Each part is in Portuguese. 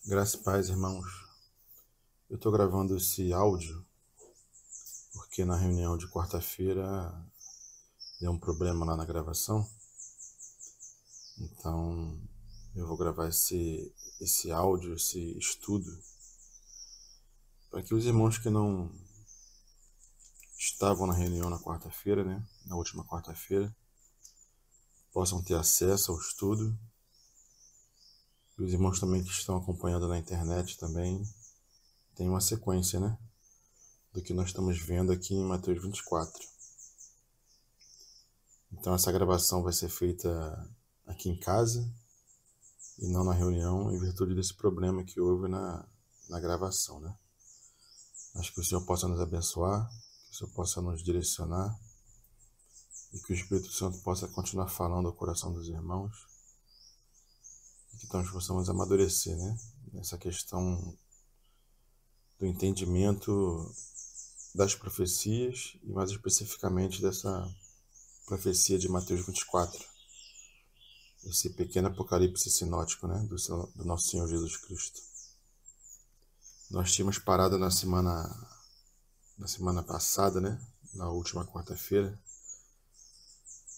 Graça e paz, irmãos. Eu estou gravando esse áudio porque na reunião de quarta-feira deu um problema lá na gravação. Então eu vou gravar esse áudio, esse estudo, para que os irmãos que não estavam na reunião na quarta-feira, na última quarta-feira, possam ter acesso ao estudo. E os irmãos também que estão acompanhando na internet também tem uma sequência, do que nós estamos vendo aqui em Mateus 24. Então essa gravação vai ser feita aqui em casa e não na reunião, em virtude desse problema que houve na gravação, Acho que o Senhor possa nos abençoar, que o Senhor possa nos direcionar e que o Espírito Santo possa continuar falando ao coração dos irmãos e que nós possamos amadurecer, nessa questão do entendimento das profecias e mais especificamente dessa profecia de Mateus 24, esse pequeno apocalipse sinótico, do nosso Senhor Jesus Cristo. Nós tínhamos parado na semana passada, na última quarta-feira,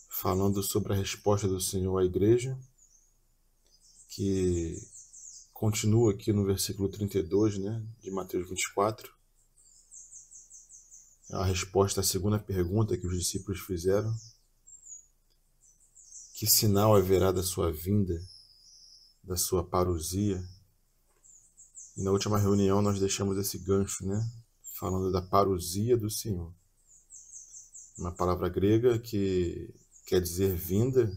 falando sobre a resposta do Senhor à igreja, que continua aqui no versículo 32, de Mateus 24. É a resposta à segunda pergunta que os discípulos fizeram. Que sinal haverá da sua vinda, da sua parousia? E na última reunião nós deixamos esse gancho, falando da parousia do Senhor. Uma palavra grega que quer dizer vinda,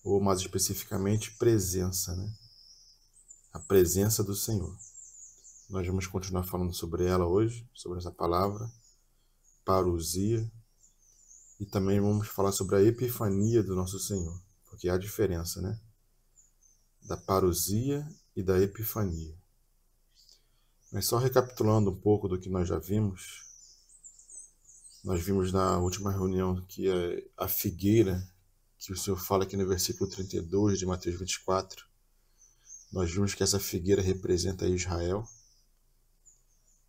ou mais especificamente presença, A presença do Senhor. Nós vamos continuar falando sobre ela hoje, sobre essa palavra, parousia, e também vamos falar sobre a epifania do nosso Senhor, porque há diferença, da parousia e da epifania. Mas só recapitulando um pouco do que nós já vimos, nós vimos na última reunião que a figueira, que o Senhor fala aqui no versículo 32 de Mateus 24, nós vimos que essa figueira representa Israel.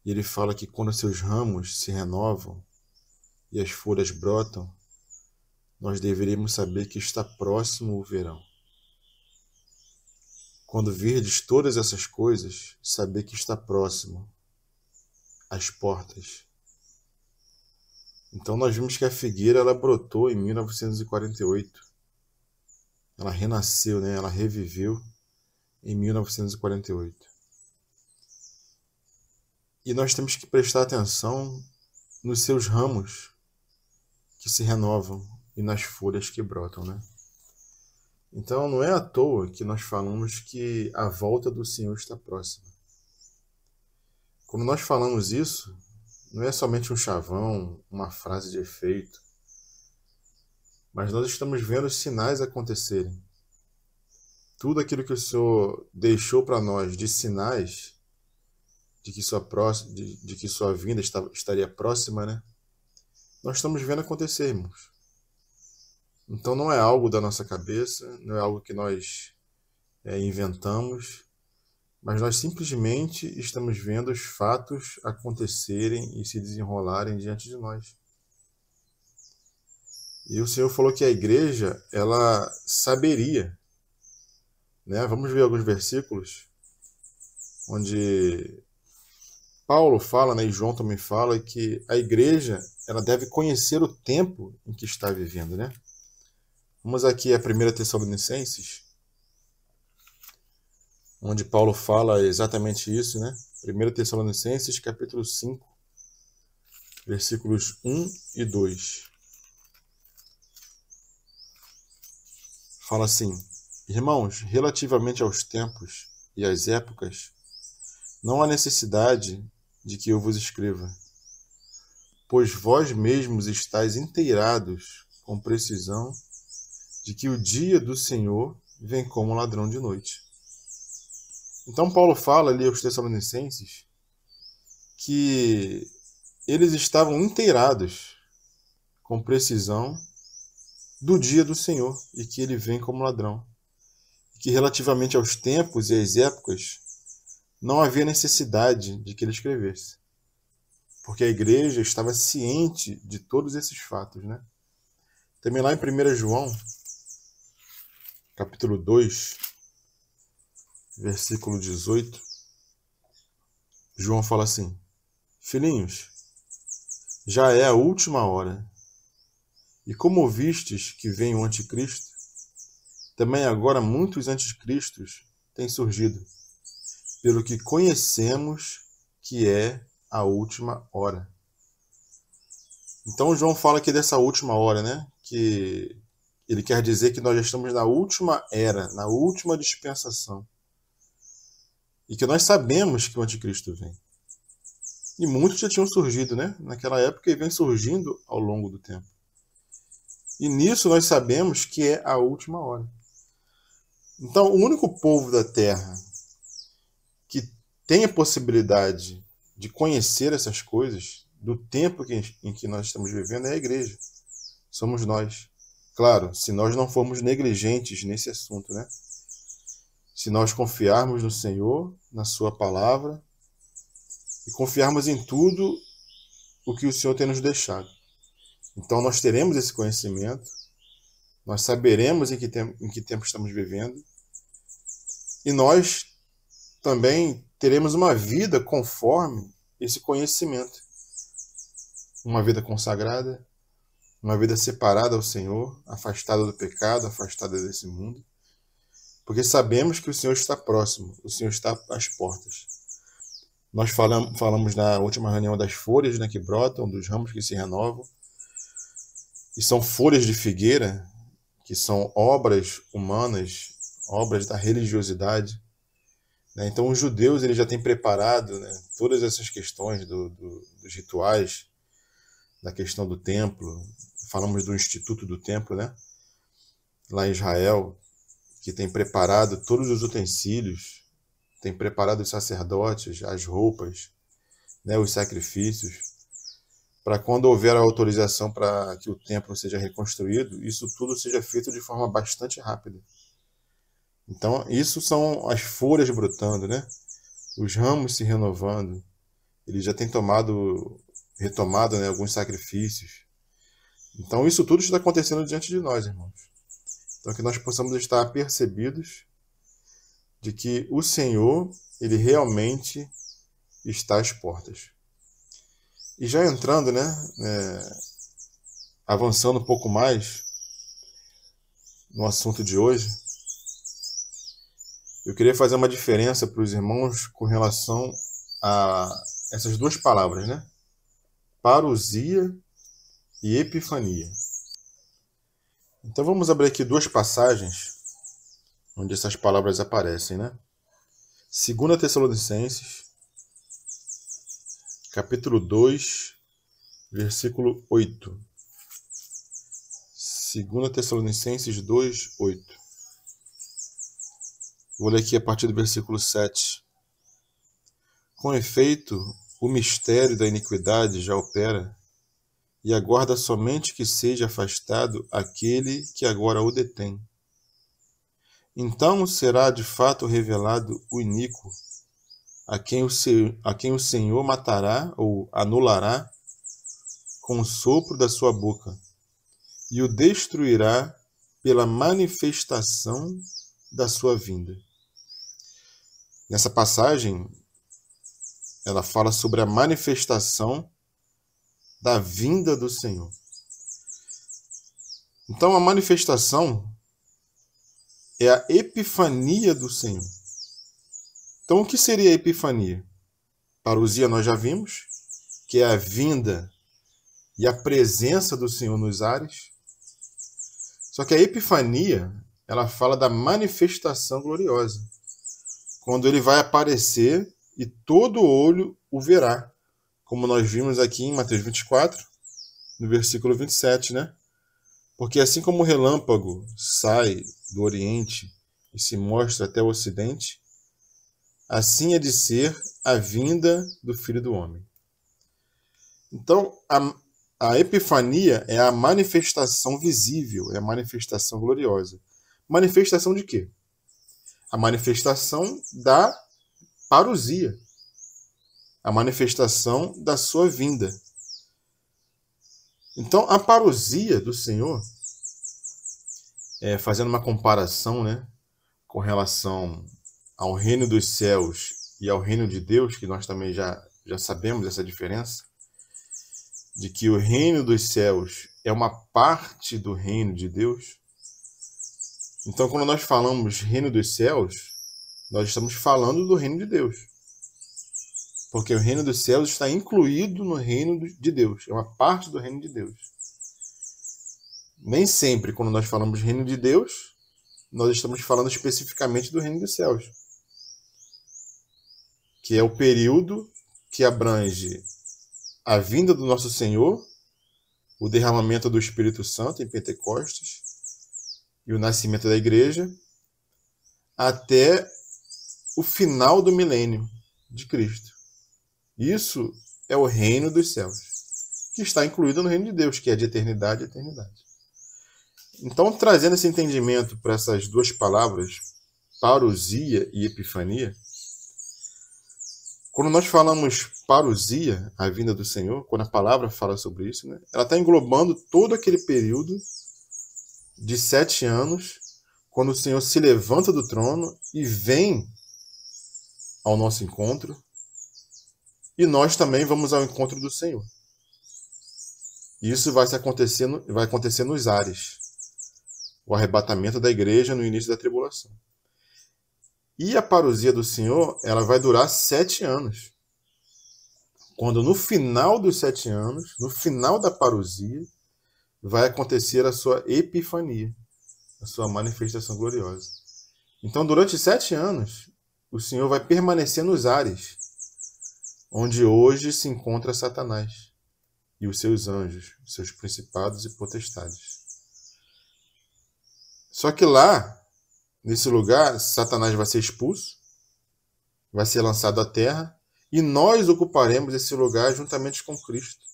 E ele fala que quando seus ramos se renovam e as folhas brotam, nós deveríamos saber que está próximo o verão. Quando virdes todas essas coisas, saber que está próximo às portas. Então nós vimos que a figueira ela brotou em 1948. Ela renasceu, ela reviveu em 1948. E nós temos que prestar atenção nos seus ramos que se renovam e nas folhas que brotam, Então não é à toa que nós falamos que a volta do Senhor está próxima. Quando nós falamos isso, não é somente um chavão, uma frase de efeito, mas nós estamos vendo os sinais acontecerem. Tudo aquilo que o Senhor deixou para nós de sinais de que sua vinda estaria próxima, nós estamos vendo acontecer, irmãos. Então não é algo da nossa cabeça, não é algo que nós inventamos, mas nós simplesmente estamos vendo os fatos acontecerem e se desenrolarem diante de nós. E o Senhor falou que a igreja, ela saberia, Vamos ver alguns versículos onde Paulo fala, e João também fala, que a igreja ela deve conhecer o tempo em que está vivendo, Vamos aqui a 1 Tessalonicenses, onde Paulo fala exatamente isso, 1 Tessalonicenses, capítulo 5, versículos 1 e 2. Fala assim: Irmãos, relativamente aos tempos e às épocas, não há necessidade de que eu vos escreva, pois vós mesmos estáis inteirados com precisão de que o dia do Senhor vem como ladrão de noite. Então Paulo fala ali aos Tessalonicenses que eles estavam inteirados com precisão do dia do Senhor e que ele vem como ladrão. Que relativamente aos tempos e às épocas, não havia necessidade de que ele escrevesse, porque a igreja estava ciente de todos esses fatos, né? Também lá em 1 João, capítulo 2, versículo 18, João fala assim: Filhinhos, já é a última hora, e como ouvistes que vem o anticristo, também agora muitos anticristos têm surgido, pelo que conhecemos que é a última hora. Então João fala aqui dessa última hora, né? Que ele quer dizer que nós já estamos na última era, na última dispensação. E que nós sabemos que o anticristo vem. E muitos já tinham surgido, né? Naquela época, e vem surgindo ao longo do tempo. E nisso nós sabemos que é a última hora. Então, o único povo da Terra que tem a possibilidade de conhecer essas coisas do tempo em que nós estamos vivendo é a igreja. Somos nós. Claro, se nós não formos negligentes nesse assunto, né? Se nós confiarmos no Senhor, na sua palavra, e confiarmos em tudo o que o Senhor tem nos deixado. Então nós teremos esse conhecimento, nós saberemos em que tempo estamos vivendo, e nós também teremos uma vida conforme esse conhecimento. Uma vida consagrada, uma vida separada ao Senhor, afastada do pecado, afastada desse mundo, porque sabemos que o Senhor está próximo, o Senhor está às portas. Nós falamos na última reunião das folhas, né, que brotam, dos ramos que se renovam, e são folhas de figueira, que são obras humanas, obras da religiosidade. Então os judeus eles já têm preparado, né, todas essas questões dos rituais, da questão do templo. Falamos do Instituto do Templo, né, lá em Israel, que tem preparado todos os utensílios, tem preparado os sacerdotes, as roupas, né, os sacrifícios, para quando houver a autorização para que o templo seja reconstruído, isso tudo seja feito de forma bastante rápida. Então, isso são as folhas brotando, né? Os ramos se renovando. Ele já tem retomado, né, alguns sacrifícios. Então, isso tudo está acontecendo diante de nós, irmãos. Então, que nós possamos estar apercebidos de que o Senhor, ele realmente está às portas. E já entrando, né, avançando um pouco mais no assunto de hoje, eu queria fazer uma diferença para os irmãos com relação a essas duas palavras, né? Parousia e epifania. Então vamos abrir aqui duas passagens onde essas palavras aparecem, né? 2 Tessalonicenses, capítulo 2, versículo 8. 2 Tessalonicenses 2, 8. Vou ler aqui a partir do versículo 7. Com efeito, o mistério da iniquidade já opera, e aguarda somente que seja afastado aquele que agora o detém. Então será de fato revelado o iníquo, a quem o Senhor matará ou anulará com o sopro da sua boca, e o destruirá pela manifestação da sua vinda. Nessa passagem, ela fala sobre a manifestação da vinda do Senhor. Então, a manifestação é a epifania do Senhor. Então, o que seria a epifania? Parousia nós já vimos, que é a vinda e a presença do Senhor nos ares. Só que a epifania, ela fala da manifestação gloriosa, quando ele vai aparecer e todo olho o verá, como nós vimos aqui em Mateus 24, no versículo 27, né? Porque assim como o relâmpago sai do Oriente e se mostra até o Ocidente, assim é de ser a vinda do Filho do Homem. Então, a epifania é a manifestação visível, é a manifestação gloriosa. Manifestação de quê? A manifestação da parousia, a manifestação da sua vinda. Então, a parousia do Senhor, fazendo uma comparação, né, com relação ao reino dos céus e ao reino de Deus, que nós também já sabemos essa diferença, de que o reino dos céus é uma parte do reino de Deus. Então, quando nós falamos reino dos céus, nós estamos falando do reino de Deus. Porque o reino dos céus está incluído no reino de Deus, é uma parte do reino de Deus. Nem sempre, quando nós falamos reino de Deus, nós estamos falando especificamente do reino dos céus, que é o período que abrange a vinda do nosso Senhor, o derramamento do Espírito Santo em Pentecostes e o nascimento da igreja, até o final do milênio de Cristo. Isso é o reino dos céus, que está incluído no reino de Deus, que é de eternidade a eternidade. Então, trazendo esse entendimento para essas duas palavras, parousia e epifania, quando nós falamos parousia, a vinda do Senhor, quando a palavra fala sobre isso, né, ela está englobando todo aquele período de 7 anos, quando o Senhor se levanta do trono e vem ao nosso encontro, e nós também vamos ao encontro do Senhor. E isso vai acontecer nos ares, o arrebatamento da igreja no início da tribulação. E a parousia do Senhor, ela vai durar 7 anos. Quando no final dos 7 anos, no final da parousia, vai acontecer a sua epifania, a sua manifestação gloriosa. Então, durante 7 anos, o Senhor vai permanecer nos ares, onde hoje se encontra Satanás e os seus anjos, os seus principados e potestades. Só que lá, nesse lugar, Satanás vai ser expulso, vai ser lançado à terra, e nós ocuparemos esse lugar juntamente com Cristo.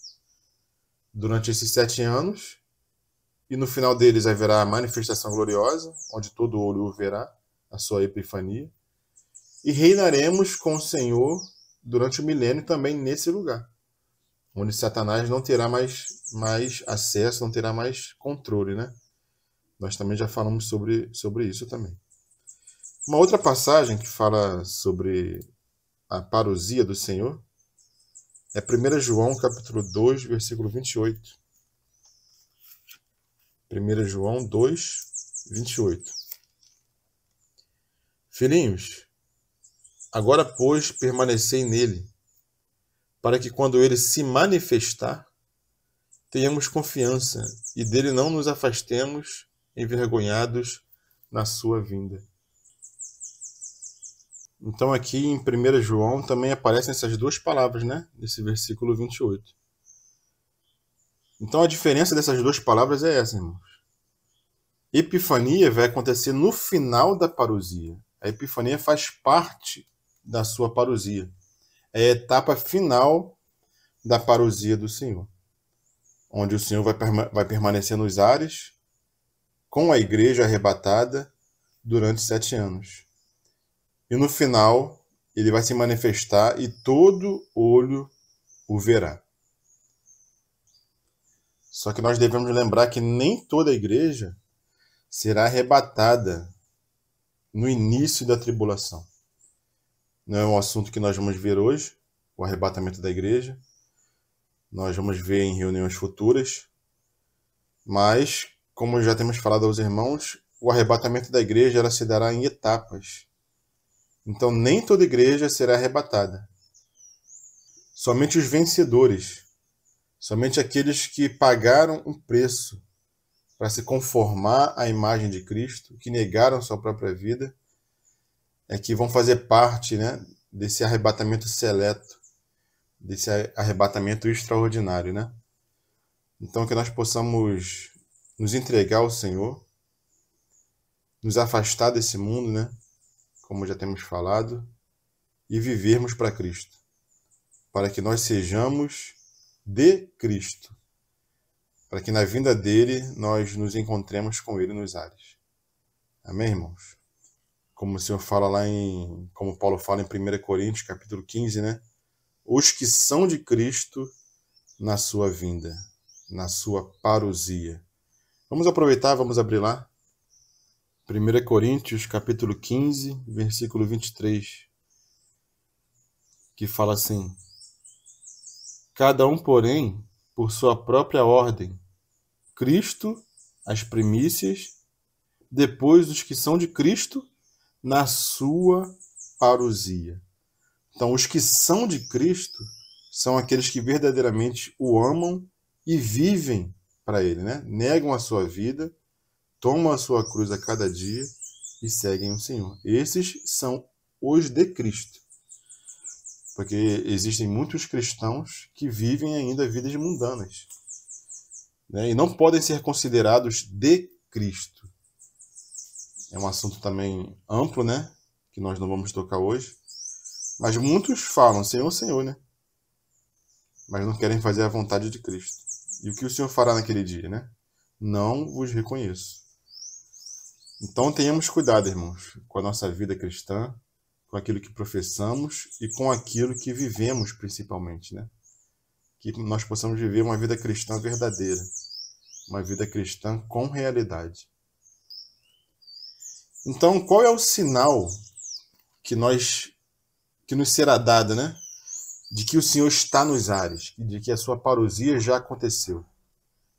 Durante esses 7 anos, e no final deles haverá a manifestação gloriosa, onde todo olho o verá, a sua epifania, e reinaremos com o Senhor durante o milênio também nesse lugar, onde Satanás não terá mais acesso, não terá mais controle, né? Nós também já falamos sobre isso também. Uma outra passagem que fala sobre a parousia do Senhor é 1 João capítulo 2, versículo 28. 1 João 2, 28. Filhinhos, agora, pois, permanecei nele, para que quando ele se manifestar, tenhamos confiança e dele não nos afastemos envergonhados na sua vinda. Então aqui em 1 João também aparecem essas duas palavras, né? Nesse versículo 28. Então a diferença dessas duas palavras é essa, irmãos. Epifania vai acontecer no final da parousia. A epifania faz parte da sua parousia. É a etapa final da parousia do Senhor, onde o Senhor vai permanecer nos ares com a igreja arrebatada durante 7 anos. E no final, ele vai se manifestar e todo olho o verá. Só que nós devemos lembrar que nem toda a igreja será arrebatada no início da tribulação. Não é um assunto que nós vamos ver hoje, o arrebatamento da igreja. Nós vamos ver em reuniões futuras. Mas, como já temos falado aos irmãos, o arrebatamento da igreja ela se dará em etapas. Então, nem toda igreja será arrebatada. Somente os vencedores, somente aqueles que pagaram um preço para se conformar à imagem de Cristo, que negaram sua própria vida, é que vão fazer parte, né, desse arrebatamento seleto, desse arrebatamento extraordinário, né? Então, que nós possamos nos entregar ao Senhor, nos afastar desse mundo, né? Como já temos falado, e vivermos para Cristo, para que nós sejamos de Cristo, para que na vinda dele nós nos encontremos com ele nos ares. Amém, irmãos? como o Senhor fala lá como Paulo fala em 1 Coríntios, capítulo 15, né? Os que são de Cristo na sua vinda, na sua parousia. Vamos aproveitar, vamos abrir lá. 1 Coríntios, capítulo 15, versículo 23, que fala assim: cada um, porém, por sua própria ordem, Cristo, as primícias, depois os que são de Cristo, na sua parousia. Então, os que são de Cristo são aqueles que verdadeiramente o amam e vivem para Ele, né? Negam a sua vida, tomam a sua cruz a cada dia e seguem o Senhor. Esses são os de Cristo. Porque existem muitos cristãos que vivem ainda vidas mundanas, né? E não podem ser considerados de Cristo. É um assunto também amplo, né? Que nós não vamos tocar hoje. Mas muitos falam Senhor, Senhor, né? Mas não querem fazer a vontade de Cristo. E o que o Senhor fará naquele dia, né? Não vos reconheço. Então tenhamos cuidado, irmãos, com a nossa vida cristã, com aquilo que professamos e com aquilo que vivemos, principalmente, né? Que nós possamos viver uma vida cristã verdadeira, uma vida cristã com realidade. Então, qual é o sinal que nos será dado, né? De que o Senhor está nos ares, de que a sua parousia já aconteceu,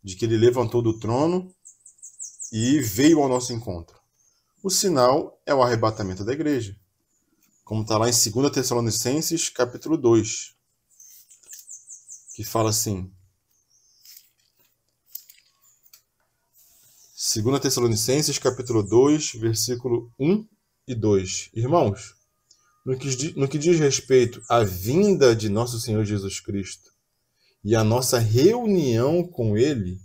de que Ele levantou do trono e veio ao nosso encontro? O sinal é o arrebatamento da igreja, como está lá em 2 Tessalonicenses, capítulo 2, que fala assim, 2 Tessalonicenses, capítulo 2, versículo 1 e 2. Irmãos, no que diz respeito à vinda de nosso Senhor Jesus Cristo e à nossa reunião com Ele,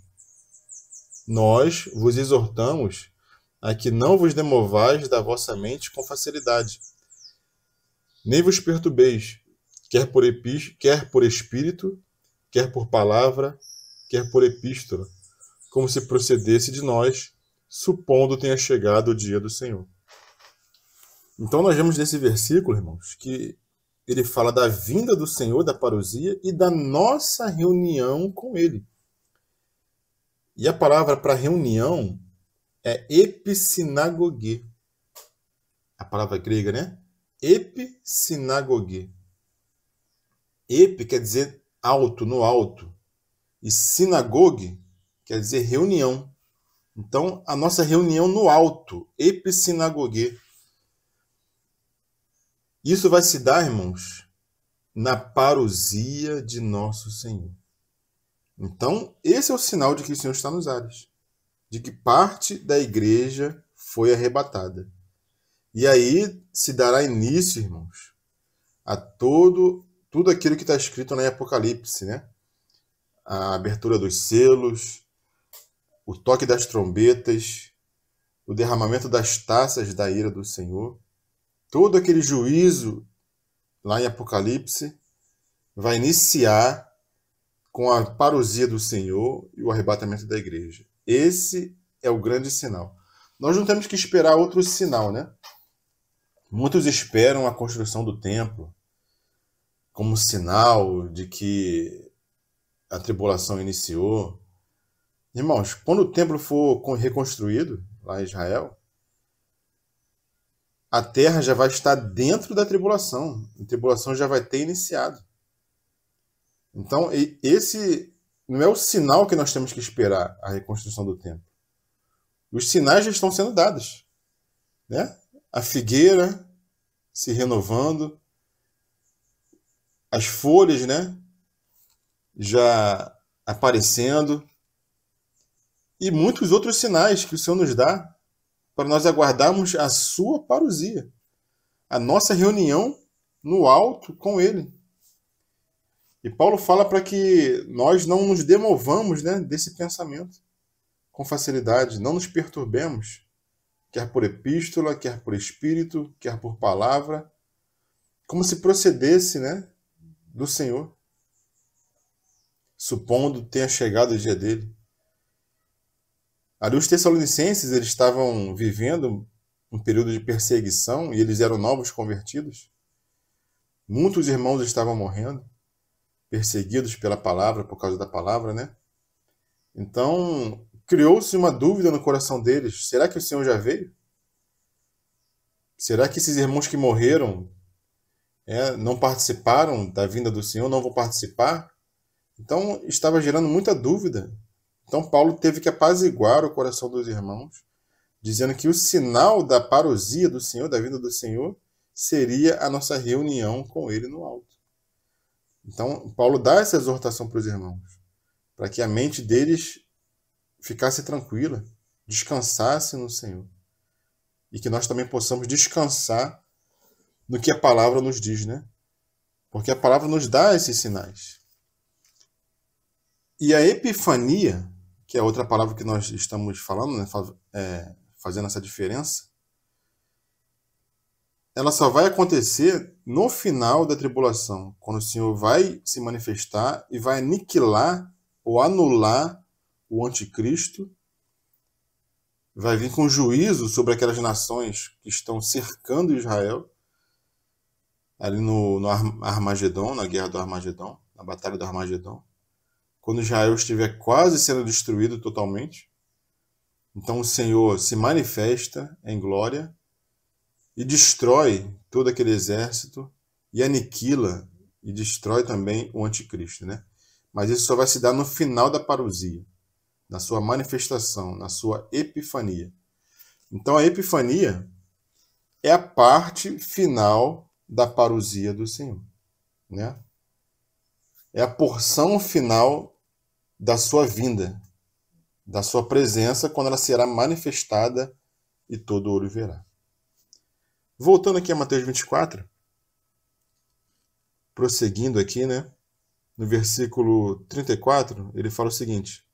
nós vos exortamos a que não vos demovais da vossa mente com facilidade, nem vos perturbeis, quer por espírito, quer por palavra, quer por epístola, como se procedesse de nós, supondo tenha chegado o dia do Senhor. Então nós vemos nesse versículo, irmãos, que ele fala da vinda do Senhor, da parousia, e da nossa reunião com Ele. E a palavra para reunião é epissinagoge. A palavra grega, né? Epissinagoge. Epi quer dizer alto, no alto. E sinagogue quer dizer reunião. Então, a nossa reunião no alto, epissinagoge. Isso vai se dar, irmãos, na parousia de nosso Senhor. Então, esse é o sinal de que o Senhor está nos ares, de que parte da igreja foi arrebatada. E aí se dará início, irmãos, a tudo aquilo que está escrito lá em Apocalipse, né? A abertura dos selos, o toque das trombetas, o derramamento das taças da ira do Senhor. Todo aquele juízo lá em Apocalipse vai iniciar com a parousia do Senhor e o arrebatamento da igreja. Esse é o grande sinal. Nós não temos que esperar outro sinal, né? Muitos esperam a construção do templo como sinal de que a tribulação iniciou. Irmãos, quando o templo for reconstruído lá em Israel, a terra já vai estar dentro da tribulação. A tribulação já vai ter iniciado. Então, esse não é o sinal que nós temos que esperar, a reconstrução do templo. Os sinais já estão sendo dados, né? A figueira se renovando, as folhas, né, já aparecendo, e muitos outros sinais que o Senhor nos dá para nós aguardarmos a sua parousia, a nossa reunião no alto com Ele. E Paulo fala para que nós não nos demovamos, né, desse pensamento com facilidade, não nos perturbemos, quer por epístola, quer por espírito, quer por palavra, como se procedesse, né, do Senhor, supondo tenha chegado o dia dele. Ali os tessalonicenses, eles estavam vivendo um período de perseguição e eles eram novos convertidos. Muitos irmãos estavam morrendo, perseguidos pela palavra, por causa da palavra, né? Então, criou-se uma dúvida no coração deles. Será que o Senhor já veio? Será que esses irmãos que morreram não participaram da vinda do Senhor, não vão participar? Então, estava gerando muita dúvida. Então, Paulo teve que apaziguar o coração dos irmãos, dizendo que o sinal da parousia do Senhor, da vinda do Senhor, seria a nossa reunião com Ele no alto. Então, Paulo dá essa exortação para os irmãos, para que a mente deles ficasse tranquila, descansasse no Senhor. E que nós também possamos descansar no que a palavra nos diz, né? Porque a palavra nos dá esses sinais. E a epifania, que é outra palavra que nós estamos falando, né? Fazendo essa diferença, ela só vai acontecer no final da tribulação, quando o Senhor vai se manifestar e vai aniquilar ou anular o anticristo, vai vir com juízo sobre aquelas nações que estão cercando Israel, ali no Armagedon, na guerra do Armagedon, na batalha do Armagedon, quando Israel estiver quase sendo destruído totalmente. Então o Senhor se manifesta em glória e destrói todo aquele exército e aniquila e destrói também o anticristo, né? Mas isso só vai se dar no final da parousia, na sua manifestação, na sua epifania. Então a epifania é a parte final da parousia do Senhor, né? É a porção final da sua vinda, da sua presença, quando ela será manifestada e todo olho verá. Voltando aqui a Mateus 24, prosseguindo aqui, né? No versículo 34, ele fala o seguinte: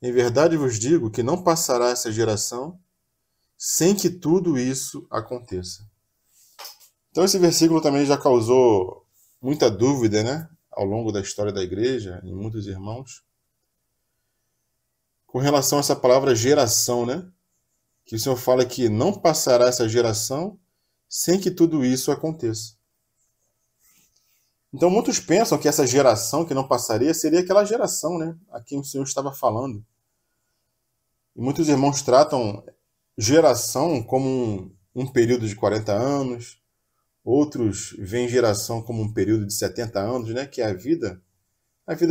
em verdade vos digo que não passará essa geração sem que tudo isso aconteça. Então esse versículo também já causou muita dúvida, né? Ao longo da história da igreja, em muitos irmãos, com relação a essa palavra geração, né? Que o Senhor fala que não passará essa geração sem que tudo isso aconteça. Então muitos pensam que essa geração que não passaria seria aquela geração, né? A quem o Senhor estava falando. E muitos irmãos tratam geração como um período de 40 anos, outros veem geração como um período de 70 anos, né? Que é a vida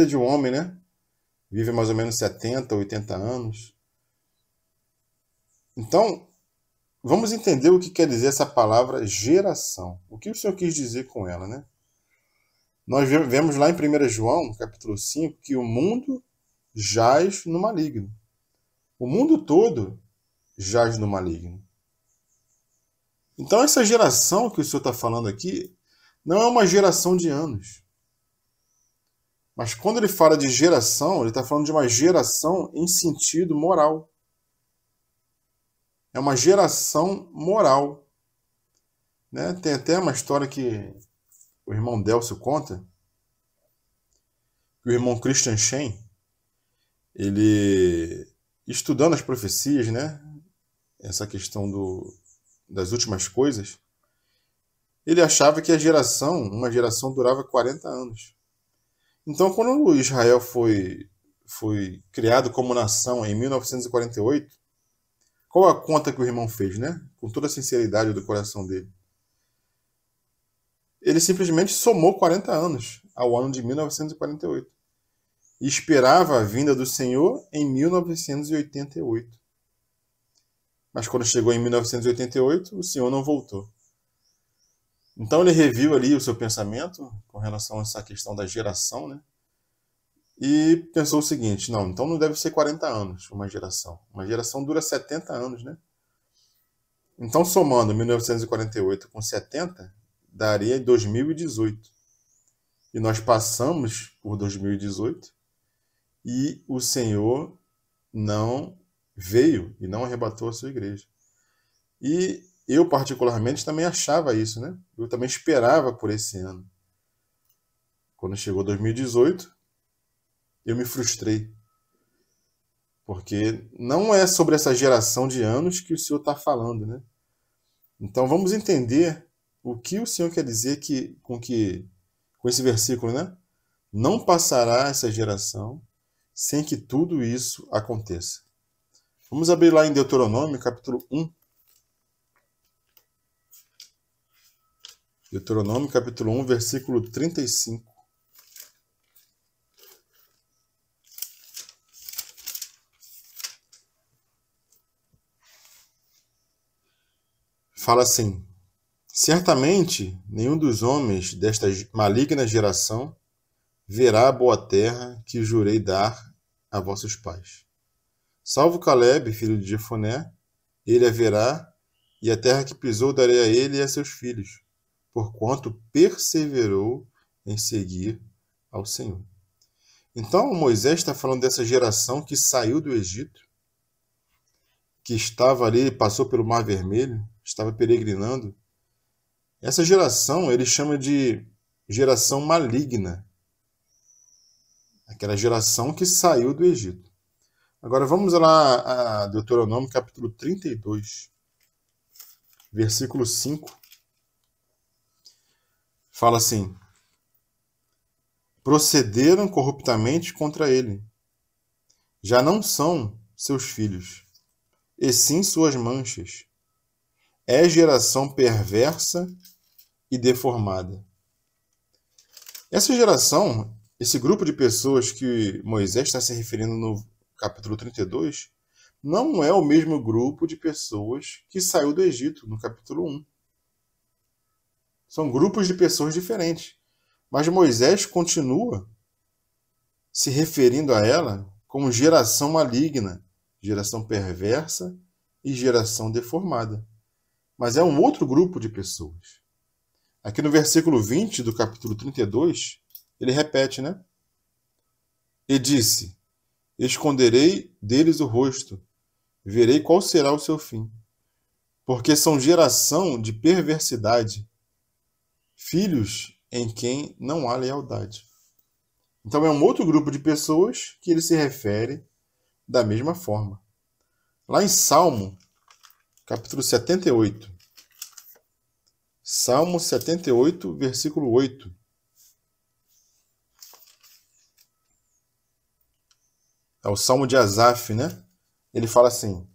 de um homem, né? Vive mais ou menos 70, 80 anos. Então, vamos entender o que quer dizer essa palavra geração. O que o Senhor quis dizer com ela, né? Nós vemos lá em 1 João, capítulo 5, que o mundo jaz no maligno. O mundo todo jaz no maligno. Então, essa geração que o Senhor está falando aqui não é uma geração de anos. Mas quando ele fala de geração, ele está falando de uma geração em sentido moral. É uma geração moral. Né? Tem até uma história que o irmão Delcio conta, que o irmão Christian Shen, ele, estudando as profecias, né? Essa questão das últimas coisas, ele achava que uma geração durava 40 anos. Então, quando Israel foi criado como nação em 1948, qual a conta que o irmão fez, né? Com toda a sinceridade do coração dele. Ele simplesmente somou 40 anos ao ano de 1948. E esperava a vinda do Senhor em 1988. Mas quando chegou em 1988, o Senhor não voltou. Então ele reviu ali o seu pensamento com relação a essa questão da geração, né? E pensou o seguinte: não, então não deve ser 40 anos uma geração. Uma geração dura 70 anos, né? Então, somando 1948 com 70, daria 2018. E nós passamos por 2018 e o Senhor não veio e não arrebatou a sua igreja. E eu, particularmente, também achava isso, né? Eu também esperava por esse ano. Quando chegou 2018, eu me frustrei. Porque não é sobre essa geração de anos que o Senhor está falando, né? Então vamos entender o que o Senhor quer dizer com esse versículo, né? Não passará essa geração sem que tudo isso aconteça. Vamos abrir lá em Deuteronômio, capítulo 1. Deuteronômio, capítulo 1, versículo 35. Fala assim: certamente nenhum dos homens desta maligna geração verá a boa terra que jurei dar a vossos pais. Salvo Caleb, filho de Jefoné, ele a verá, e a terra que pisou darei a ele e a seus filhos, porquanto perseverou em seguir ao Senhor. Então Moisés está falando dessa geração que saiu do Egito, que estava ali, passou pelo Mar Vermelho, estava peregrinando. Essa geração ele chama de geração maligna. Aquela geração que saiu do Egito. Agora vamos lá a Deuteronômio capítulo 32, versículo 5. Fala assim: procederam corruptamente contra ele. Já não são seus filhos, e sim suas manchas. É geração perversa e deformada. Essa geração, esse grupo de pessoas que Moisés está se referindo no capítulo 32, não é o mesmo grupo de pessoas que saiu do Egito, no capítulo 1. São grupos de pessoas diferentes. Mas Moisés continua se referindo a ela como geração maligna, geração perversa e geração deformada. Mas é um outro grupo de pessoas. Aqui no versículo 20 do capítulo 32, ele repete, né? E disse: esconderei deles o rosto, verei qual será o seu fim. Porque são geração de perversidade, filhos em quem não há lealdade. Então é um outro grupo de pessoas que ele se refere da mesma forma. Lá em Salmo, capítulo 78. Salmo 78, versículo 8. É o Salmo de Asaf, né? Ele fala assim: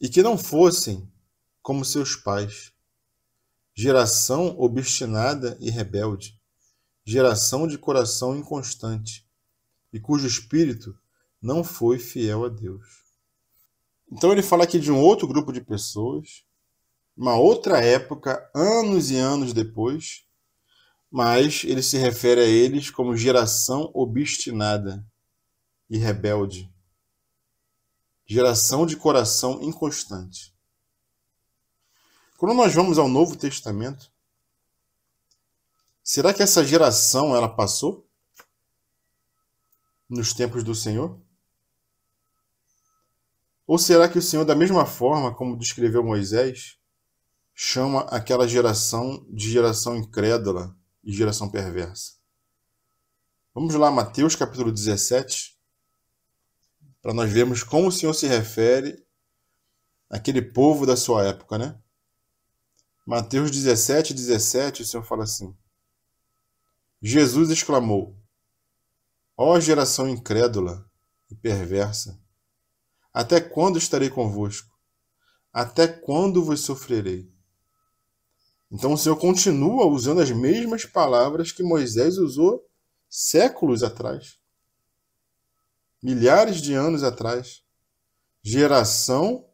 e que não fossem como seus pais, geração obstinada e rebelde, geração de coração inconstante, e cujo espírito não foi fiel a Deus. Então ele fala aqui de um outro grupo de pessoas, uma outra época, anos e anos depois, mas ele se refere a eles como geração obstinada e rebelde, geração de coração inconstante. Quando nós vamos ao Novo Testamento, será que essa geração ela passou nos tempos do Senhor? Ou será que o Senhor, da mesma forma como descreveu Moisés, chama aquela geração de geração incrédula e geração perversa? Vamos lá, Mateus capítulo 17, para nós vermos como o Senhor se refere àquele povo da sua época, né? Mateus 17, 17, o Senhor fala assim: Jesus exclamou: ó geração incrédula e perversa, até quando estarei convosco? Até quando vos sofrerei? Então o Senhor continua usando as mesmas palavras que Moisés usou séculos atrás, milhares de anos atrás. Geração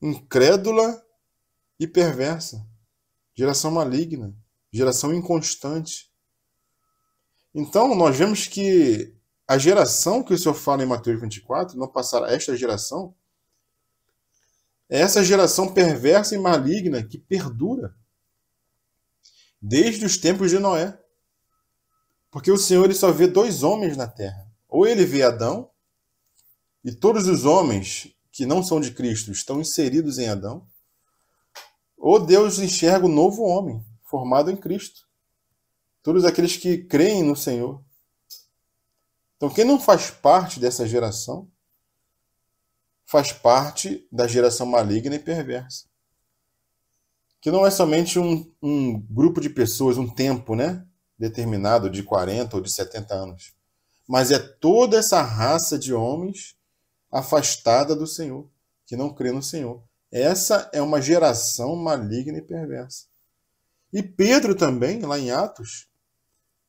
incrédula e perversa, geração maligna, geração inconstante. Então nós vemos que a geração que o Senhor fala em Mateus 24, não passará esta geração, é essa geração perversa e maligna que perdura desde os tempos de Noé. Porque o Senhor ele só vê dois homens na terra. Ou ele vê Adão, e todos os homens que não são de Cristo estão inseridos em Adão, ou Deus enxerga o novo homem, formado em Cristo. Todos aqueles que creem no Senhor. Então quem não faz parte dessa geração, faz parte da geração maligna e perversa. Que não é somente um grupo de pessoas, um tempo, né, determinado de 40 ou de 70 anos. Mas é toda essa raça de homens afastada do Senhor, que não crê no Senhor. Essa é uma geração maligna e perversa. E Pedro também, lá em Atos,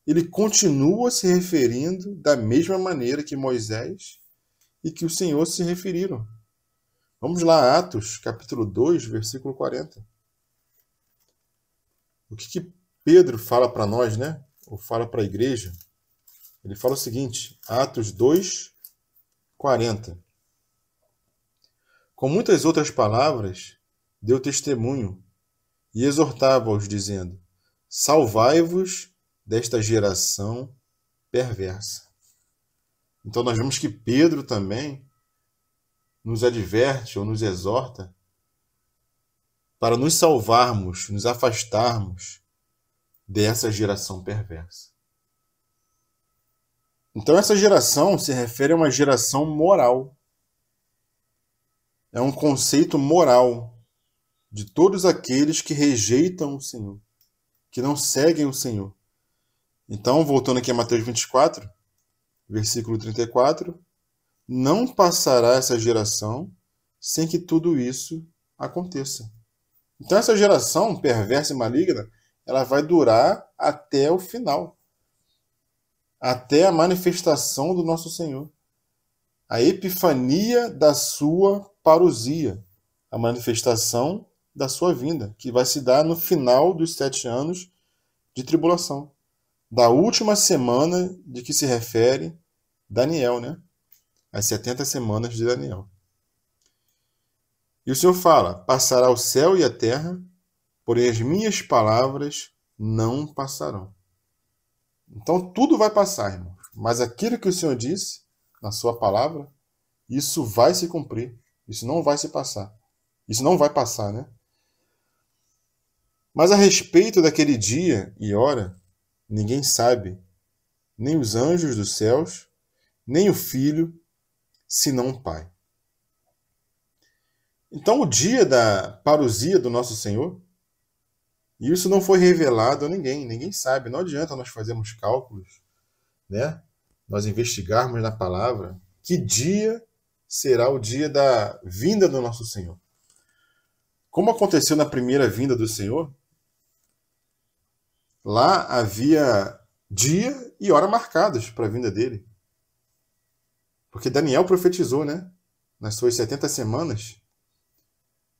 ele continua se referindo da mesma maneira que Moisés e que o Senhor se referiram. Vamos lá, Atos, capítulo 2, versículo 40. O que Pedro fala para nós, né? Ou fala para a igreja? Ele fala o seguinte, Atos 2, 40. Com muitas outras palavras, deu testemunho e exortava-os, dizendo: salvai-vos desta geração perversa. Então nós vemos que Pedro também nos adverte ou nos exorta para nos salvarmos, nos afastarmos dessa geração perversa. Então essa geração se refere a uma geração moral. É um conceito moral de todos aqueles que rejeitam o Senhor, que não seguem o Senhor. Então, voltando aqui a Mateus 24, versículo 34, não passará essa geração sem que tudo isso aconteça. Então essa geração perversa e maligna, ela vai durar até o final. Até a manifestação do nosso Senhor. A epifania da sua parousia. A manifestação da sua vinda, que vai se dar no final dos 7 anos de tribulação. Da última semana de que se refere Daniel, né? As 70 semanas de Daniel. E o Senhor fala, passará o céu e a terra, porém as minhas palavras não passarão. Então tudo vai passar, irmãos. Mas aquilo que o Senhor disse na sua palavra, isso vai se cumprir. Isso não vai se passar. Isso não vai passar, né? Mas a respeito daquele dia e hora, ninguém sabe, nem os anjos dos céus, nem o Filho, senão o Pai. Então o dia da parousia do nosso Senhor, e isso não foi revelado a ninguém, ninguém sabe. Não adianta nós fazermos cálculos, né? Nós investigarmos na palavra que dia será o dia da vinda do nosso Senhor. Como aconteceu na primeira vinda do Senhor, lá havia dia e hora marcados para a vinda dele. Porque Daniel profetizou, né? Nas suas 70 semanas,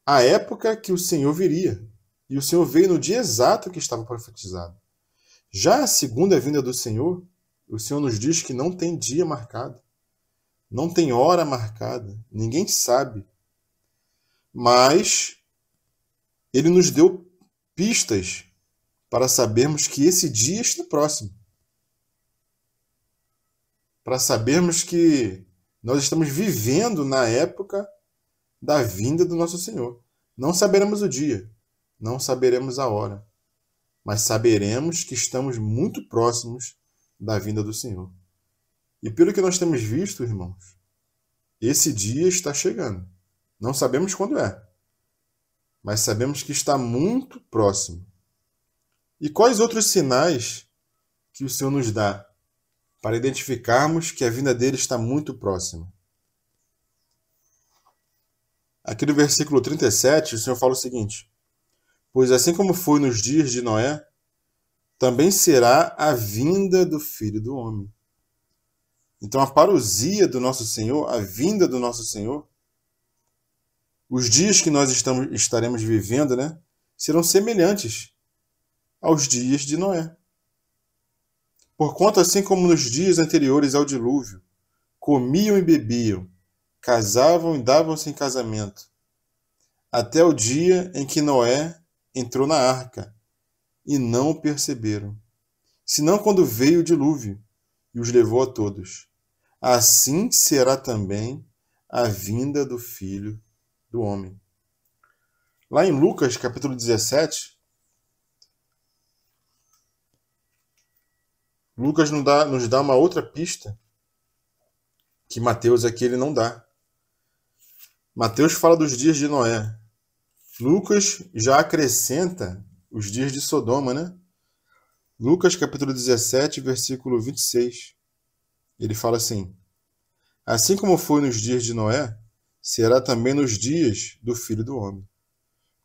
a época que o Senhor viria. E o Senhor veio no dia exato que estava profetizado. Já a segunda vinda do Senhor, o Senhor nos diz que não tem dia marcado. Não tem hora marcada. Ninguém sabe. Mas ele nos deu pistas para sabermos que esse dia está próximo. Para sabermos que nós estamos vivendo na época da vinda do nosso Senhor. Não saberemos o dia, não saberemos a hora, mas saberemos que estamos muito próximos da vinda do Senhor. E pelo que nós temos visto, irmãos, esse dia está chegando. Não sabemos quando é, mas sabemos que está muito próximo. E quais outros sinais que o Senhor nos dá para identificarmos que a vinda dele está muito próxima? Aqui no versículo 37, o Senhor fala o seguinte: pois assim como foi nos dias de Noé, também será a vinda do Filho do Homem. Então a parousia do nosso Senhor, a vinda do nosso Senhor, os dias que nós estaremos vivendo, né, serão semelhantes aos dias de Noé. Porquanto, assim como nos dias anteriores ao dilúvio, comiam e bebiam, casavam e davam-se em casamento, até o dia em que Noé entrou na arca, e não o perceberam, senão quando veio o dilúvio e os levou a todos. Assim será também a vinda do Filho do Homem. Lá em Lucas, capítulo 17, Lucas nos dá uma outra pista que Mateus aqui ele não dá. Mateus fala dos dias de Noé. Lucas já acrescenta os dias de Sodoma, né? Lucas capítulo 17, versículo 26. Ele fala assim: assim como foi nos dias de Noé, será também nos dias do Filho do Homem.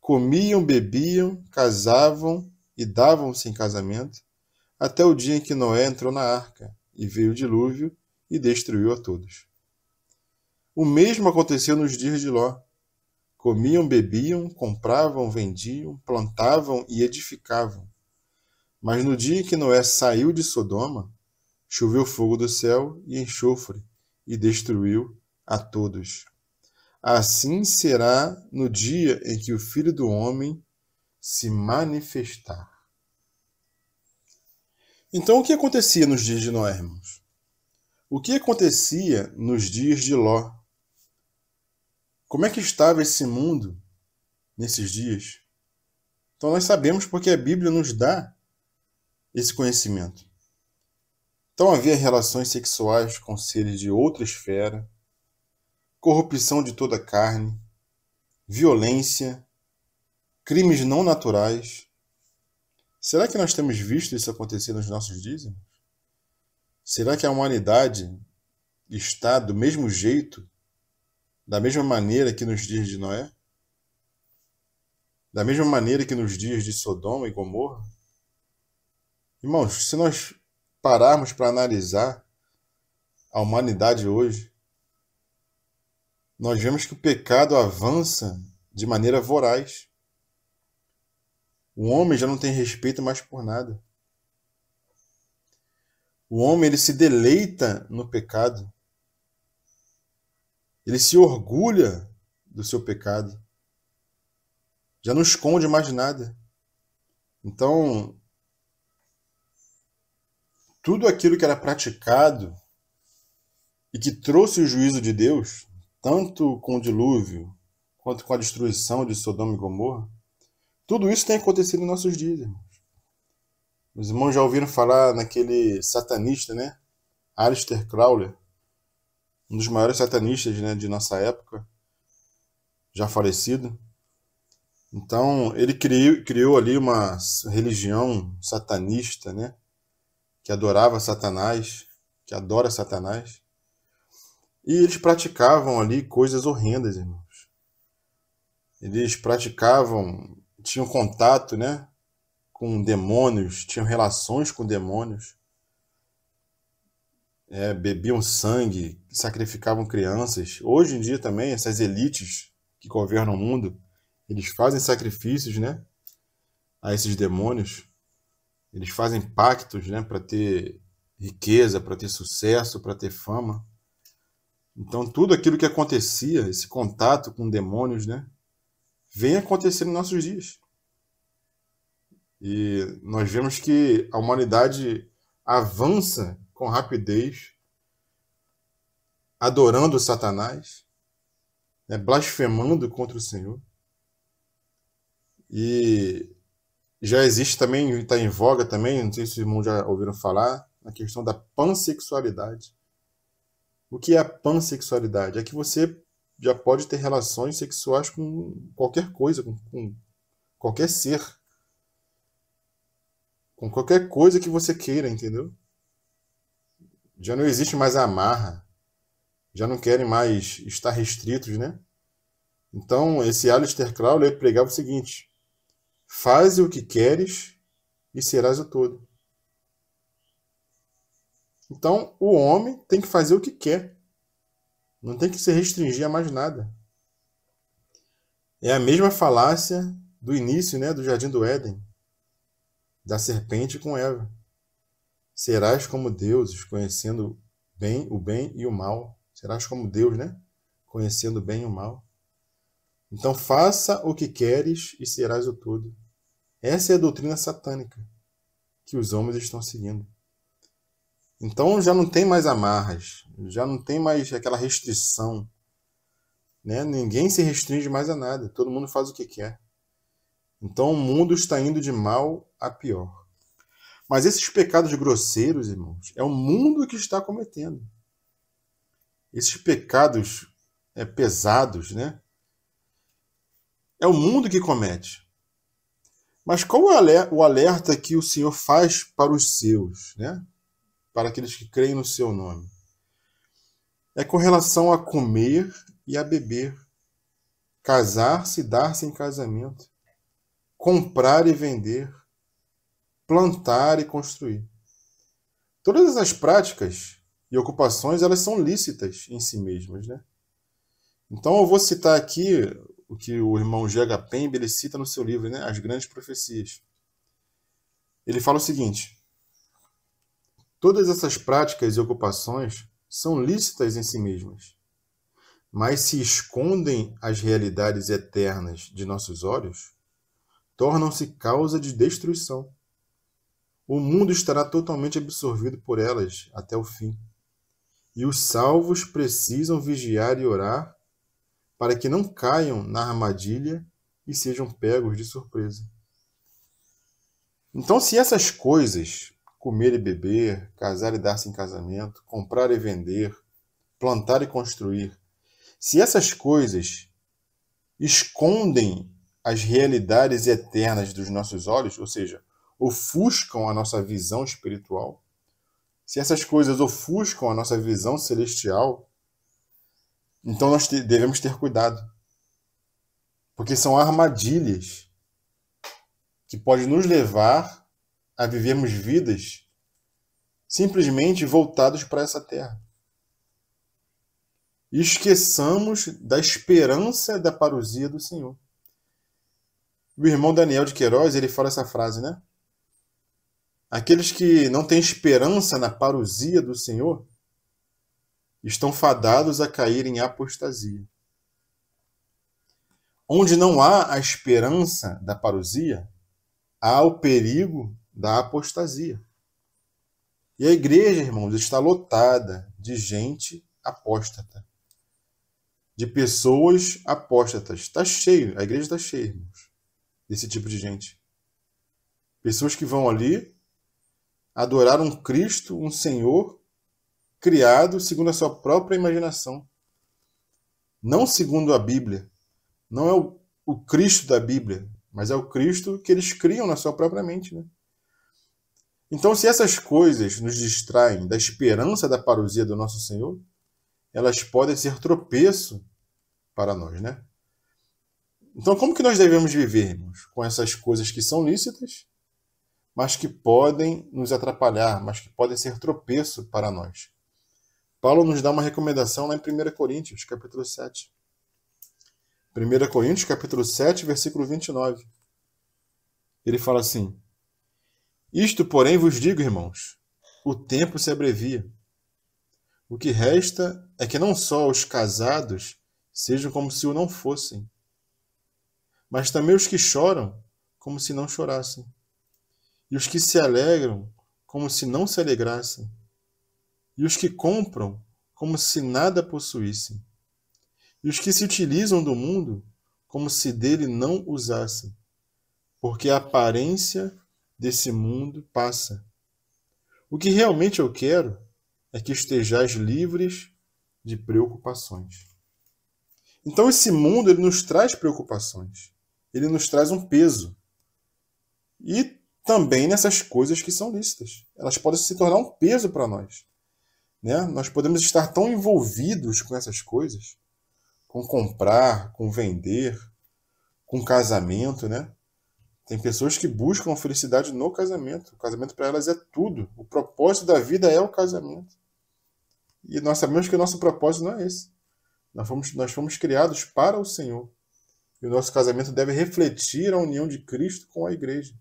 Comiam, bebiam, casavam e davam-se em casamento, até o dia em que Noé entrou na arca, e veio o dilúvio e destruiu a todos. O mesmo aconteceu nos dias de Ló. Comiam, bebiam, compravam, vendiam, plantavam e edificavam. Mas no dia em que Noé saiu de Sodoma, choveu fogo do céu e enxofre, e destruiu a todos. Assim será no dia em que o Filho do Homem se manifestar. Então, o que acontecia nos dias de Noé, irmãos? O que acontecia nos dias de Ló? Como é que estava esse mundo nesses dias? Então, nós sabemos porque a Bíblia nos dá esse conhecimento. Então, havia relações sexuais com seres de outra esfera, corrupção de toda a carne, violência, crimes não naturais. Será que nós temos visto isso acontecer nos nossos dias? Será que a humanidade está do mesmo jeito, da mesma maneira que nos dias de Noé? Da mesma maneira que nos dias de Sodoma e Gomorra? Irmãos, se nós pararmos para analisar a humanidade hoje, nós vemos que o pecado avança de maneira voraz. O homem já não tem respeito mais por nada. O homem, ele se deleita no pecado. Ele se orgulha do seu pecado. Já não esconde mais nada. Então, tudo aquilo que era praticado e que trouxe o juízo de Deus, tanto com o dilúvio quanto com a destruição de Sodoma e Gomorra, tudo isso tem acontecido em nossos dias, irmãos. Os irmãos já ouviram falar naquele satanista, né? Aleister Crowley, um dos maiores satanistas, né, de nossa época, já falecido. Então, ele criou ali uma religião satanista, né? Que adorava Satanás, que adora Satanás. E eles praticavam ali coisas horrendas, irmãos. Eles praticavam, tinham contato, né, com demônios, tinham relações com demônios. Bebiam sangue, sacrificavam crianças. Hoje em dia também, essas elites que governam o mundo, eles fazem sacrifícios, né, a esses demônios. Eles fazem pactos, né, para ter riqueza, para ter sucesso, para ter fama. Então, tudo aquilo que acontecia, esse contato com demônios, né, vem acontecendo nos nossos dias. E nós vemos que a humanidade avança com rapidez, adorando Satanás, né, blasfemando contra o Senhor. E já existe também, está em voga também, não sei se os irmãos já ouviram falar, a questão da pansexualidade. O que é a pansexualidade? É que você já pode ter relações sexuais com qualquer coisa, com qualquer ser. Com qualquer coisa que você queira, entendeu? Já não existe mais a amarra. Já não querem mais estar restritos, né? Então, esse Aleister Crowley pregava o seguinte: faze o que queres e serás o todo. Então, o homem tem que fazer o que quer. Não tem que se restringir a mais nada. É a mesma falácia do início, né, do Jardim do Éden, da serpente com Eva. Serás como deuses, conhecendo o bem e o mal. Serás como Deus, né? Conhecendo o bem e o mal. Então, faça o que queres e serás o todo. Essa é a doutrina satânica que os homens estão seguindo. Então, já não tem mais amarras, já não tem mais aquela restrição, né? Ninguém se restringe mais a nada, todo mundo faz o que quer. Então, o mundo está indo de mal a pior. Mas esses pecados grosseiros, irmãos, é o mundo que está cometendo. Esses pecados pesados, né? É o mundo que comete. Mas qual o alerta que o Senhor faz para os seus, né? Para aqueles que creem no seu nome? É com relação a comer e a beber, casar-se e dar-se em casamento, comprar e vender, plantar e construir. Todas essas práticas e ocupações, elas são lícitas em si mesmas, né? Então eu vou citar aqui o que o irmão G.H. Pembe ele cita no seu livro, né? As Grandes Profecias. Ele fala o seguinte: todas essas práticas e ocupações são lícitas em si mesmas, mas se escondem as realidades eternas de nossos olhos, tornam-se causa de destruição. O mundo estará totalmente absorvido por elas até o fim. E os salvos precisam vigiar e orar para que não caiam na armadilha e sejam pegos de surpresa. Então, se essas coisas, comer e beber, casar e dar-se em casamento, comprar e vender, plantar e construir, se essas coisas escondem as realidades eternas dos nossos olhos, ou seja, ofuscam a nossa visão espiritual, se essas coisas ofuscam a nossa visão celestial, então nós devemos ter cuidado. Porque são armadilhas que podem nos levar a vivermos vidas simplesmente voltadas para essa terra. E esqueçamos da esperança da parousia do Senhor. O irmão Daniel de Queiroz, ele fala essa frase, né? Aqueles que não têm esperança na parousia do Senhor estão fadados a cair em apostasia. Onde não há a esperança da parousia, há o perigo da apostasia. E a igreja, irmãos, está lotada de gente apóstata, de pessoas apóstatas. Está cheio, a igreja está cheia, irmãos, desse tipo de gente. Pessoas que vão ali adorar um Cristo, um Senhor, criado segundo a sua própria imaginação. Não segundo a Bíblia. Não é o Cristo da Bíblia, mas é o Cristo que eles criam na sua própria mente, né? Então, se essas coisas nos distraem da esperança da parousia do nosso Senhor, elas podem ser tropeço para nós, né? Então, como que nós devemos viver, irmãos? Com essas coisas que são lícitas, mas que podem nos atrapalhar, mas que podem ser tropeço para nós. Paulo nos dá uma recomendação lá em 1 Coríntios, capítulo 7. 1 Coríntios, capítulo 7, versículo 29. Ele fala assim: isto, porém, vos digo, irmãos, o tempo se abrevia. O que resta é que não só os casados sejam como se o não fossem, mas também os que choram como se não chorassem, e os que se alegram como se não se alegrassem, e os que compram como se nada possuíssem, e os que se utilizam do mundo como se dele não usassem, porque a aparência desse mundo passa. O que realmente eu quero é que estejais livres de preocupações. Então esse mundo ele nos traz preocupações, ele nos traz um peso. E também nessas coisas que são lícitas. Elas podem se tornar um peso para nós, né? Nós podemos estar tão envolvidos com essas coisas, com comprar, com vender, com casamento, né? Tem pessoas que buscam a felicidade no casamento. O casamento para elas é tudo. O propósito da vida é o casamento. E nós sabemos que o nosso propósito não é esse. Nós fomos criados para o Senhor. E o nosso casamento deve refletir a união de Cristo com a igreja.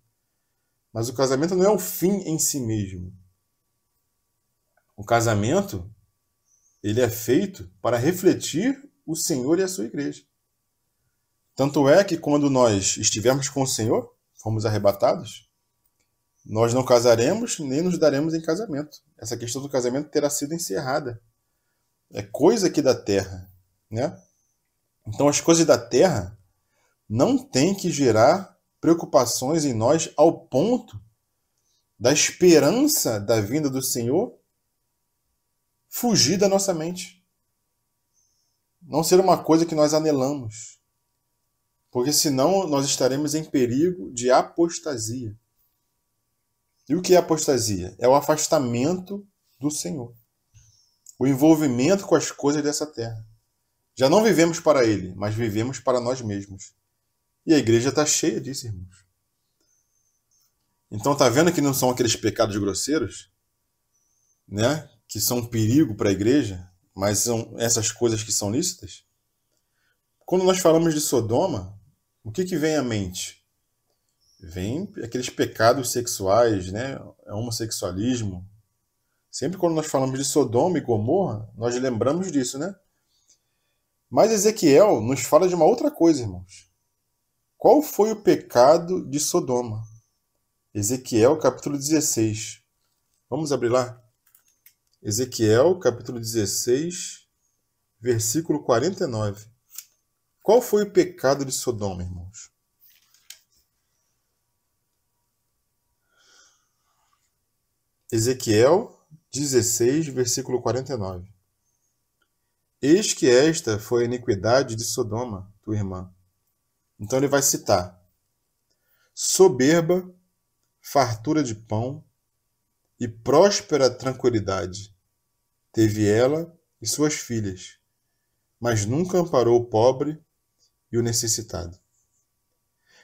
Mas o casamento não é o fim em si mesmo. O casamento, ele é feito para refletir o Senhor e a sua igreja. Tanto é que quando nós estivermos com o Senhor, fomos arrebatados, nós não casaremos nem nos daremos em casamento. Essa questão do casamento terá sido encerrada. É coisa aqui da terra, né? Então as coisas da terra não têm que gerar preocupações em nós ao ponto da esperança da vinda do Senhor fugir da nossa mente. não ser uma coisa que nós anelamos, porque senão nós estaremos em perigo de apostasia. E o que é apostasia? É o afastamento do Senhor, o envolvimento com as coisas dessa terra. Já não vivemos para Ele, mas vivemos para nós mesmos. E a igreja está cheia disso, irmãos. Então tá vendo que não são aqueles pecados grosseiros, né, que são um perigo para a igreja, mas são essas coisas que são lícitas? Quando nós falamos de Sodoma, o que vem à mente? Vem aqueles pecados sexuais, né, homossexualismo. Sempre quando nós falamos de Sodoma e Gomorra, nós lembramos disso, né? Mas Ezequiel nos fala de uma outra coisa, irmãos. Qual foi o pecado de Sodoma? Ezequiel, capítulo 16. Vamos abrir lá? Ezequiel, capítulo 16, versículo 49. Qual foi o pecado de Sodoma, irmãos? Ezequiel 16, versículo 49. Eis que esta foi a iniquidade de Sodoma, tua irmã. Então ele vai citar: soberba, fartura de pão e próspera tranquilidade teve ela e suas filhas, mas nunca amparou o pobre e o necessitado.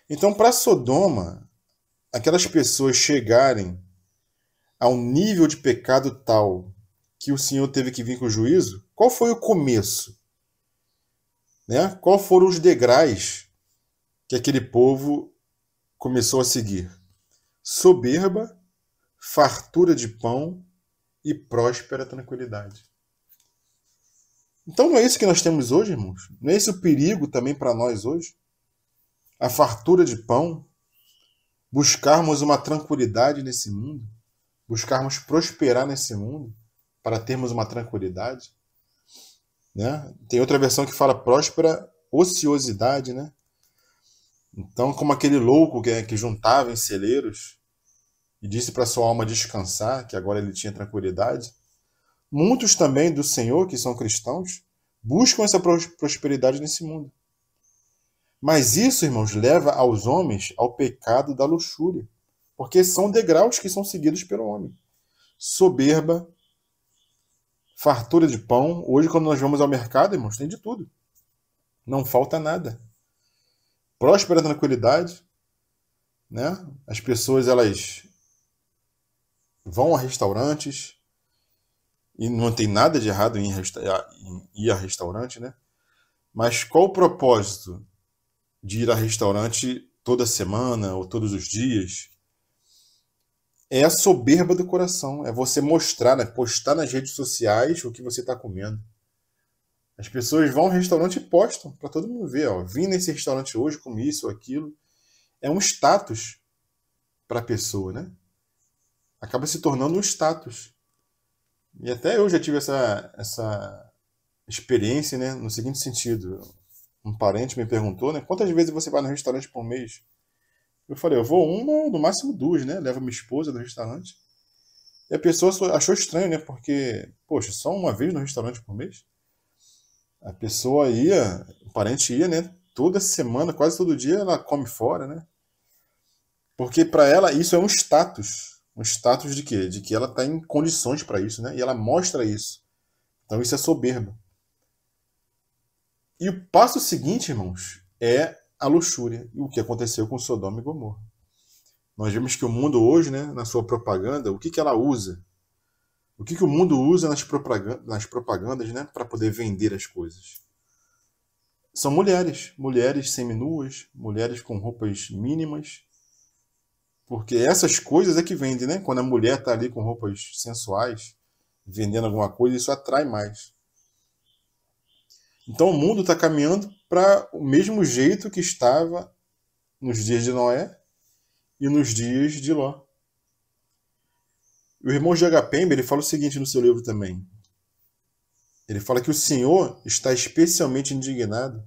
Então, para Sodoma, aquelas pessoas chegarem a um nível de pecado tal que o Senhor teve que vir com o juízo, qual foi o começo? Né? Qual foram os degraus que aquele povo começou a seguir? Soberba, fartura de pão e próspera tranquilidade. Então não é isso que nós temos hoje, irmãos? Não é esse o perigo também para nós hoje? A fartura de pão, buscarmos uma tranquilidade nesse mundo, buscarmos prosperar nesse mundo para termos uma tranquilidade, né? Tem outra versão que fala próspera ociosidade, né? Então, como aquele louco que juntava em celeiros e disse para sua alma descansar, que agora ele tinha tranquilidade, muitos também do Senhor, que são cristãos, buscam essa prosperidade nesse mundo. Mas isso, irmãos, leva aos homens ao pecado da luxúria, porque são degraus que são seguidos pelo homem. Soberba, fartura de pão. Hoje, quando nós vamos ao mercado, irmãos, tem de tudo. Não falta nada. Próspera tranquilidade, né? As pessoas, elas vão a restaurantes, e não tem nada de errado em ir a restaurante, né? Mas qual o propósito de ir a restaurante toda semana ou todos os dias? É a soberba do coração. É você mostrar, né? Postar nas redes sociais o que você está comendo. As pessoas vão ao restaurante e postam para todo mundo ver. Ó, vim nesse restaurante hoje, comi isso ou aquilo. É um status para a pessoa, né? Acaba se tornando um status. E até eu já tive essa experiência, né? No seguinte sentido. Um parente me perguntou, né? Quantas vezes você vai no restaurante por mês? Eu falei, eu vou uma ou no máximo duas, né? Levo minha esposa no restaurante. E a pessoa achou estranho, né? Porque, poxa, só uma vez no restaurante por mês? A pessoa ia, o parente ia, né? Toda semana, quase todo dia, ela come fora, né? Porque para ela isso é um status. Um status de quê? De que ela está em condições para isso, né? E ela mostra isso. Então isso é soberba. E o passo seguinte, irmãos, é a luxúria. E o que aconteceu com Sodoma e Gomorra. Nós vemos que o mundo hoje, né, na sua propaganda, o que ela usa? O que o mundo usa nas propagandas, né, para poder vender as coisas? São mulheres. Mulheres seminuas, mulheres com roupas mínimas. Porque essas coisas é que vendem, né? Quando a mulher está ali com roupas sensuais, vendendo alguma coisa, isso atrai mais. Então o mundo está caminhando para o mesmo jeito que estava nos dias de Noé e nos dias de Ló. O irmão J.H. Pember, ele fala o seguinte no seu livro também. Ele fala que o Senhor está especialmente indignado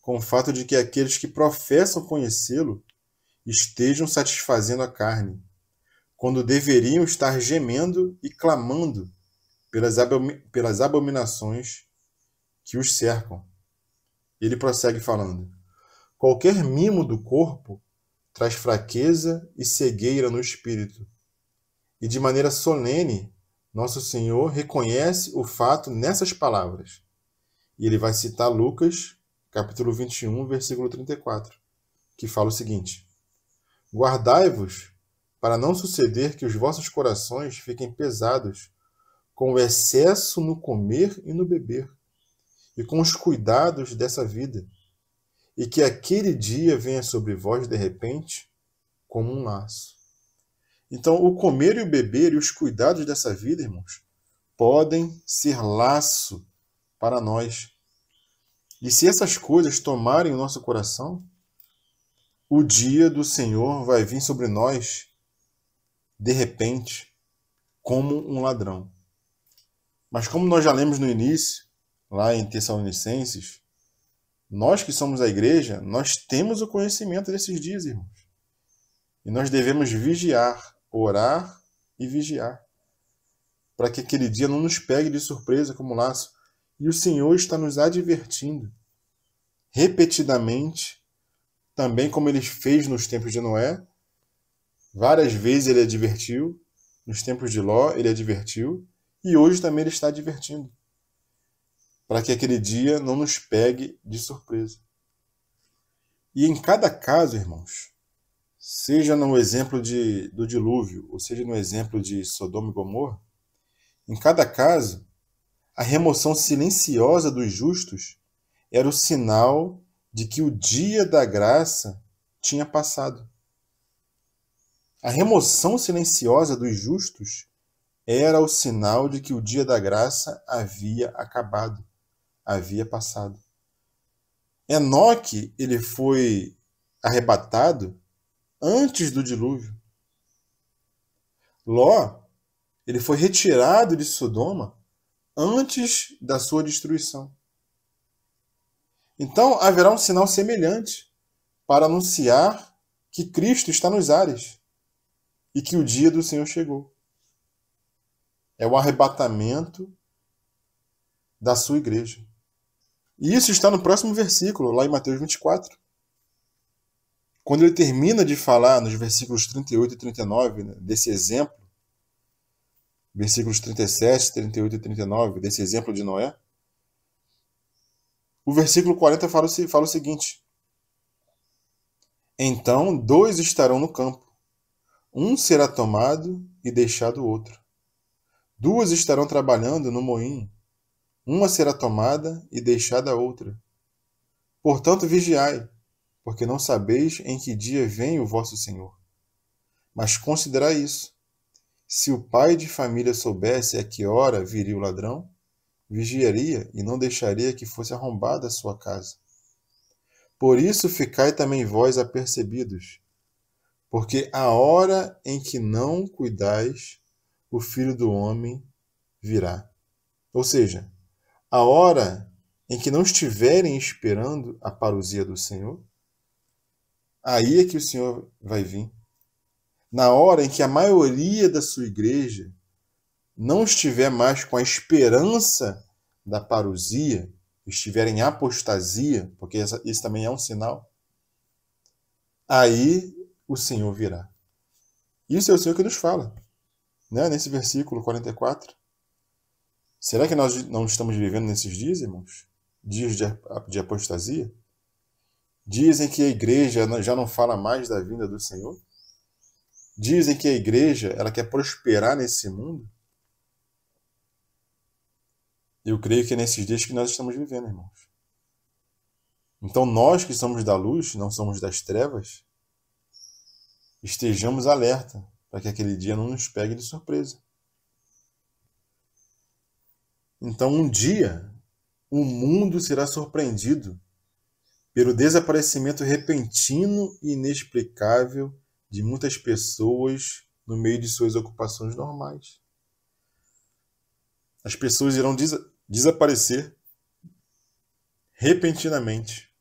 com o fato de que aqueles que professam conhecê-lo estejam satisfazendo a carne, quando deveriam estar gemendo e clamando pelas abominações que os cercam. Ele prossegue falando: qualquer mimo do corpo traz fraqueza e cegueira no espírito. E de maneira solene, nosso Senhor reconhece o fato nessas palavras. E ele vai citar Lucas, capítulo 21, versículo 34, que fala o seguinte: guardai-vos para não suceder que os vossos corações fiquem pesados com o excesso no comer e no beber, e com os cuidados dessa vida, e que aquele dia venha sobre vós de repente como um laço. Então, o comer e o beber e os cuidados dessa vida, irmãos, podem ser laço para nós. E se essas coisas tomarem o nosso coração, o dia do Senhor vai vir sobre nós de repente, como um ladrão. Mas como nós já lemos no início, lá em Tessalonicenses, nós que somos a igreja, nós temos o conhecimento desses dias, irmãos. E nós devemos vigiar, orar e vigiar, para que aquele dia não nos pegue de surpresa como laço. E o Senhor está nos advertindo repetidamente, também como ele fez nos tempos de Noé. Várias vezes ele advertiu, nos tempos de Ló ele advertiu, e hoje também ele está advertindo, para que aquele dia não nos pegue de surpresa. E em cada caso, irmãos, seja no exemplo do dilúvio, ou seja no exemplo de Sodoma e Gomorra, em cada caso, a remoção silenciosa dos justos era o sinal de que o dia da graça tinha passado. A remoção silenciosa dos justos era o sinal de que o dia da graça havia acabado, havia passado. Enoque, ele foi arrebatado antes do dilúvio. Ló, ele foi retirado de Sodoma antes da sua destruição. Então, haverá um sinal semelhante para anunciar que Cristo está nos ares e que o dia do Senhor chegou. É o arrebatamento da sua igreja. E isso está no próximo versículo, lá em Mateus 24. Quando ele termina de falar nos versículos 38 e 39, né, desse exemplo, versículos 37, 38 e 39, desse exemplo de Noé, o versículo 40 fala o seguinte: então 2 estarão no campo, um será tomado e deixado o outro. 2 estarão trabalhando no moinho, uma será tomada e deixada a outra. Portanto, vigiai, porque não sabeis em que dia vem o vosso Senhor. Mas considerai isso: se o pai de família soubesse a que hora viria o ladrão, vigiaria e não deixaria que fosse arrombada a sua casa. Por isso ficai também vós apercebidos, porque a hora em que não cuidais, o Filho do Homem virá. Ou seja, a hora em que não estiverem esperando a parousia do Senhor, aí é que o Senhor vai vir. Na hora em que a maioria da sua igreja não estiver mais com a esperança da parousia, estiver em apostasia, porque isso também é um sinal, aí o Senhor virá. Isso é o Senhor que nos fala, né? Nesse versículo 44. Será que nós não estamos vivendo nesses dias, irmãos? Dias de apostasia? Dias em que a igreja já não fala mais da vinda do Senhor? Dias em que a igreja ela quer prosperar nesse mundo? Eu creio que é nesses dias que nós estamos vivendo, irmãos. Então nós que somos da luz, não somos das trevas, estejamos alerta para que aquele dia não nos pegue de surpresa. Então um dia o mundo será surpreendido pelo desaparecimento repentino e inexplicável de muitas pessoas no meio de suas ocupações normais. As pessoas irão desaparecer repentinamente.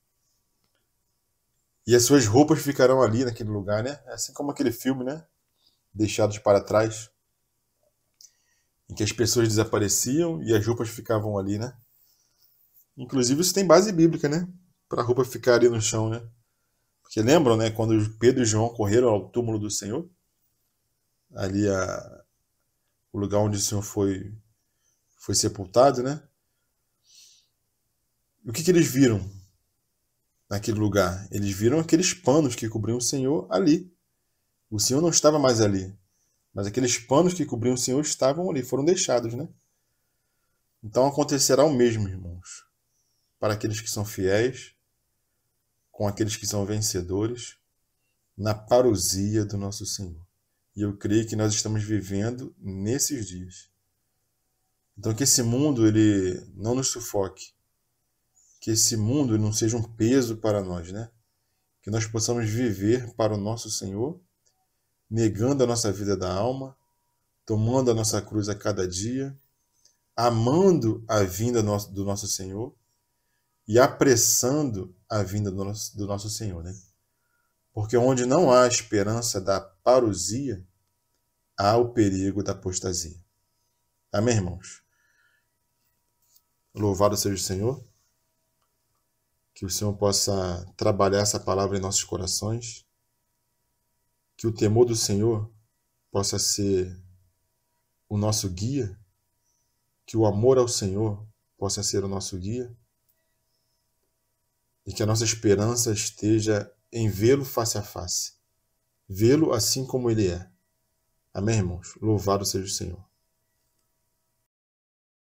E as suas roupas ficarão ali naquele lugar, né? Assim como aquele filme, né? Deixados para trás, em que as pessoas desapareciam e as roupas ficavam ali, né? Inclusive isso tem base bíblica, né? Para a roupa ficar ali no chão, né? Porque lembram, né? Quando Pedro e João correram ao túmulo do Senhor, ali o lugar onde o Senhor foi sepultado, né? E o que eles viram naquele lugar? Eles viram aqueles panos que cobriam o Senhor ali. O Senhor não estava mais ali, mas aqueles panos que cobriam o Senhor estavam ali, foram deixados, né? Então acontecerá o mesmo, irmãos, para aqueles que são fiéis, com aqueles que são vencedores, na parousia do nosso Senhor. E eu creio que nós estamos vivendo nesses dias. Então que esse mundo ele não nos sufoque, que esse mundo não seja um peso para nós, né? Que nós possamos viver para o nosso Senhor, negando a nossa vida da alma, tomando a nossa cruz a cada dia, amando a vinda do nosso Senhor e apressando a vinda do nosso Senhor, né? Porque onde não há esperança da parousia, há o perigo da apostasia. Amém, irmãos? Louvado seja o Senhor. Que o Senhor possa trabalhar essa palavra em nossos corações. Que o temor do Senhor possa ser o nosso guia. Que o amor ao Senhor possa ser o nosso guia. E que a nossa esperança esteja em vê-lo face a face. Vê-lo assim como ele é. Amém, irmãos? Louvado seja o Senhor.